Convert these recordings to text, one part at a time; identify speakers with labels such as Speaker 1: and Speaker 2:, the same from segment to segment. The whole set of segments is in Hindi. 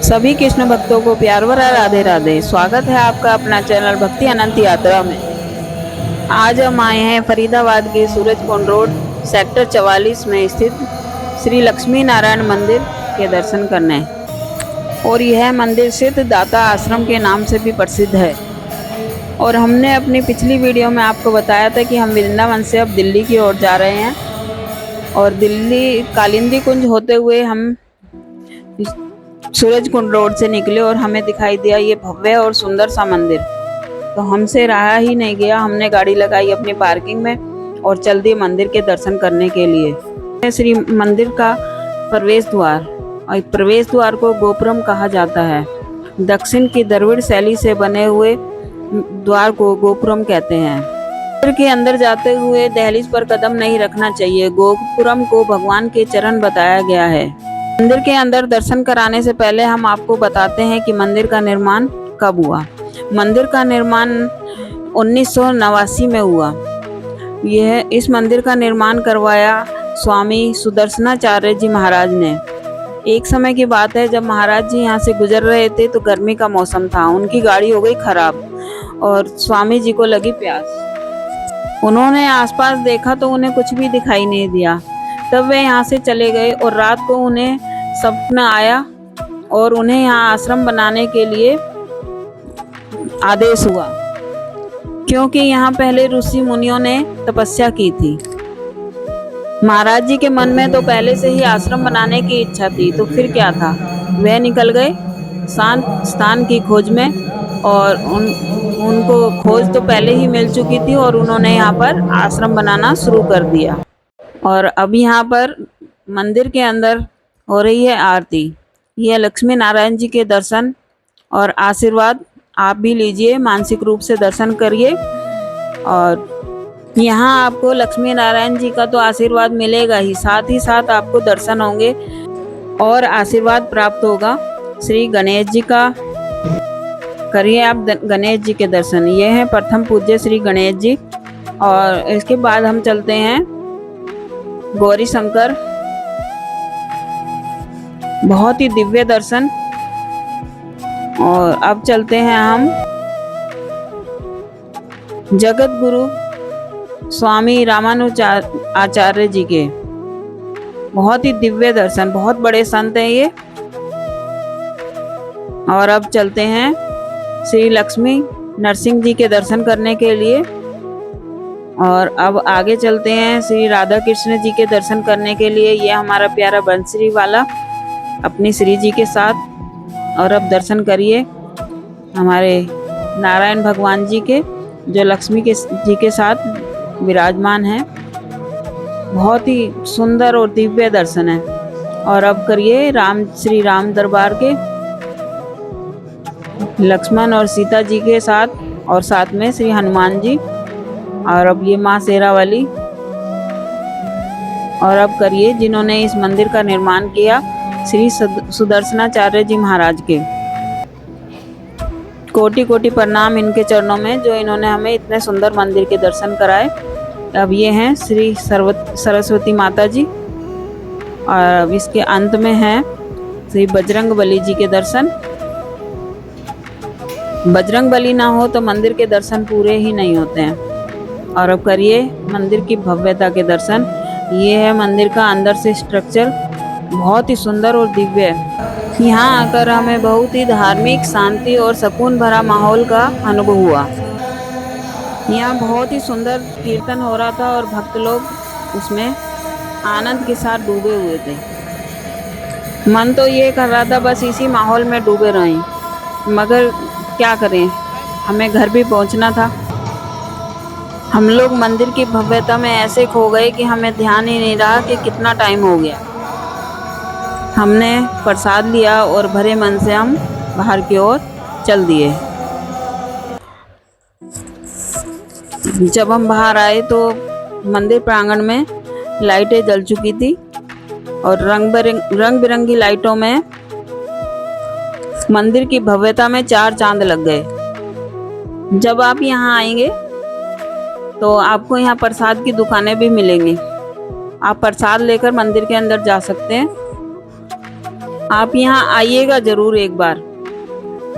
Speaker 1: सभी कृष्ण भक्तों को प्यार भरा राधे राधे। स्वागत है आपका अपना चैनल भक्ति अनंत यात्रा में। आज हम आए हैं फरीदाबाद के सूरजकुंड रोड सेक्टर 44 में स्थित श्री लक्ष्मी नारायण मंदिर के दर्शन करने। और यह मंदिर सिद्धदाता आश्रम के नाम से भी प्रसिद्ध है। और हमने अपनी पिछली वीडियो में आपको बताया था कि हम वृंदावन से अब दिल्ली की ओर जा रहे हैं। और दिल्ली कालिंदी कुंज होते हुए हम सूरजकुंड रोड से निकले और हमें दिखाई दिया ये भव्य और सुंदर सा मंदिर। तो हमसे रहा ही नहीं गया, हमने गाड़ी लगाई अपनी पार्किंग में और चल दिए मंदिर के दर्शन करने के लिए। श्री मंदिर का प्रवेश द्वार, और प्रवेश द्वार को गोपुरम कहा जाता है। दक्षिण की द्रविड़ शैली से बने हुए द्वार को गोपुरम कहते हैं। मंदिर के अंदर जाते हुए दहलीज पर कदम नहीं रखना चाहिए। गोपुरम को भगवान के चरण बताया गया है। मंदिर के अंदर दर्शन कराने से पहले हम आपको बताते हैं कि मंदिर का निर्माण कब हुआ। मंदिर का निर्माण 1989 में हुआ। इस मंदिर का निर्माण करवाया स्वामी सुदर्शनाचार्य जी महाराज ने। एक समय की बात है, जब महाराज जी यहाँ से गुजर रहे थे तो गर्मी का मौसम था। उनकी गाड़ी हो गई खराब और स्वामी जी को लगी प्यास। उन्होंने आसपास देखा तो उन्हें कुछ भी दिखाई नहीं दिया। तब वे यहाँ से चले गए और रात को उन्हें सपना आया और उन्हें यहाँ आश्रम बनाने के लिए आदेश हुआ, क्योंकि यहाँ पहले ऋषि मुनियों ने तपस्या की थी। महाराज जी के मन में तो पहले से ही आश्रम बनाने की इच्छा थी, तो फिर क्या था, वे निकल गए शांत स्थान की खोज में। और उनको खोज तो पहले ही मिल चुकी थी और उन्होंने यहाँ पर आश्रम बनाना शुरू कर दिया। और अब यहाँ पर मंदिर के अंदर हो रही है आरती। यह लक्ष्मी नारायण जी के दर्शन और आशीर्वाद आप भी लीजिए, मानसिक रूप से दर्शन करिए। और यहाँ आपको लक्ष्मी नारायण जी का तो आशीर्वाद मिलेगा ही, साथ ही साथ आपको दर्शन होंगे और आशीर्वाद प्राप्त होगा श्री गणेश जी का। करिए आप गणेश जी के दर्शन। ये हैं प्रथम पूज्य श्री गणेश जी। और इसके बाद हम चलते हैं गौरी शंकर। बहुत ही दिव्य दर्शन। और अब चलते हैं हम जगत गुरु स्वामी रामानुजाचार्य जी के। बहुत ही दिव्य दर्शन, बहुत बड़े संत हैं ये। और अब चलते हैं श्री लक्ष्मी नरसिंह जी के दर्शन करने के लिए। और अब आगे चलते हैं श्री राधा कृष्ण जी के दर्शन करने के लिए। ये हमारा प्यारा बंसरी वाला अपनी श्री जी के साथ। और अब दर्शन करिए हमारे नारायण भगवान जी के, जो लक्ष्मी जी के साथ विराजमान हैं। बहुत ही सुंदर और दिव्य दर्शन है। और अब करिए श्री राम दरबार के, लक्ष्मण और सीता जी के साथ, और साथ में श्री हनुमान जी। और अब ये माँ शेरा वाली। और अब करिए जिन्होंने इस मंदिर का निर्माण किया, श्री सुदर्शनाचार्य जी महाराज के। कोटि कोटि प्रणाम इनके चरणों में, जो इन्होंने हमें इतने सुंदर मंदिर के दर्शन कराए। अब ये हैं श्री सरस्वती माता जी। और अब इसके अंत में है श्री बजरंग बली जी के दर्शन। बजरंग बली ना हो तो मंदिर के दर्शन पूरे ही नहीं होते हैं। और अब करिए मंदिर की भव्यता के दर्शन। ये है मंदिर का अंदर से स्ट्रक्चर, बहुत ही सुंदर और दिव्य है। यहाँ आकर हमें बहुत ही धार्मिक, शांति और सुकून भरा माहौल का अनुभव हुआ। यहाँ बहुत ही सुंदर कीर्तन हो रहा था और भक्त लोग उसमें आनंद के साथ डूबे हुए थे। मन तो ये कर रहा था बस इसी माहौल में डूबे रहें, मगर क्या करें, हमें घर भी पहुँचना था। हम लोग मंदिर की भव्यता में ऐसे खो गए कि हमें ध्यान ही नहीं रहा कि कितना टाइम हो गया। हमने प्रसाद लिया और भरे मन से हम बाहर की ओर चल दिए। जब हम बाहर आए तो मंदिर प्रांगण में लाइटें जल चुकी थी और रंग बिरंगी लाइटों में मंदिर की भव्यता में 4 चांद लग गए। जब आप यहाँ आएंगे तो आपको यहाँ प्रसाद की दुकानें भी मिलेंगी। आप प्रसाद लेकर मंदिर के अंदर जा सकते हैं। आप यहाँ आइएगा जरूर एक बार,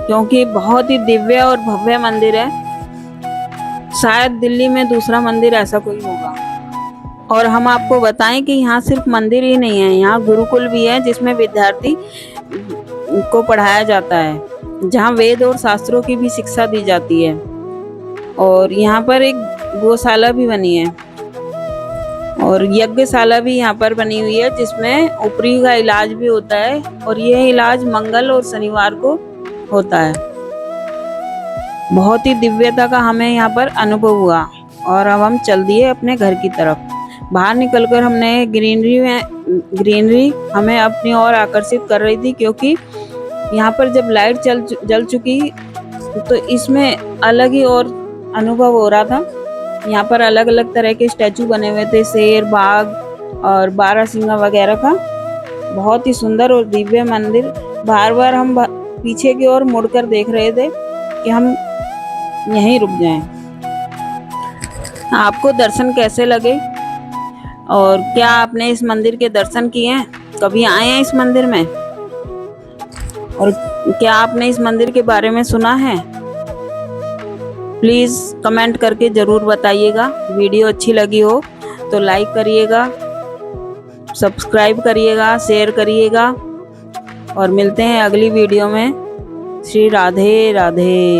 Speaker 1: क्योंकि बहुत ही दिव्य और भव्य मंदिर है। शायद दिल्ली में दूसरा मंदिर ऐसा कोई होगा। और हम आपको बताएं कि यहाँ सिर्फ मंदिर ही नहीं है, यहाँ गुरुकुल भी है जिसमें विद्यार्थी को पढ़ाया जाता है, जहाँ वेद और शास्त्रों की भी शिक्षा दी जाती है। और यहाँ पर एक गौशाला भी बनी है और यज्ञशाला भी यहाँ पर बनी हुई है, जिसमें ऊपरी का इलाज भी होता है और यह इलाज मंगल और शनिवार को होता है। बहुत ही दिव्यता का हमें यहाँ पर अनुभव हुआ और अब हम चल दिए अपने घर की तरफ। बाहर निकलकर हमने ग्रीनरी हमें अपनी ओर आकर्षित कर रही थी, क्योंकि यहाँ पर जब लाइट जल चुकी तो इसमें अलग ही और अनुभव हो रहा था। यहाँ पर अलग अलग तरह के स्टैचू बने हुए थे, शेर, बाघ और बारहसिंगा वगैरह का। बहुत ही सुंदर और दिव्य मंदिर। बार बार हम पीछे की ओर मुड़कर देख रहे थे कि हम यहीं रुक जाएं। आपको दर्शन कैसे लगे और क्या आपने इस मंदिर के दर्शन किए हैं? कभी आए हैं इस मंदिर में? और क्या आपने इस मंदिर के बारे में सुना है? प्लीज़ कमेंट करके ज़रूर बताइएगा। वीडियो अच्छी लगी हो तो लाइक करिएगा, सब्सक्राइब करिएगा, शेयर करिएगा और मिलते हैं अगली वीडियो में। श्री राधे राधे।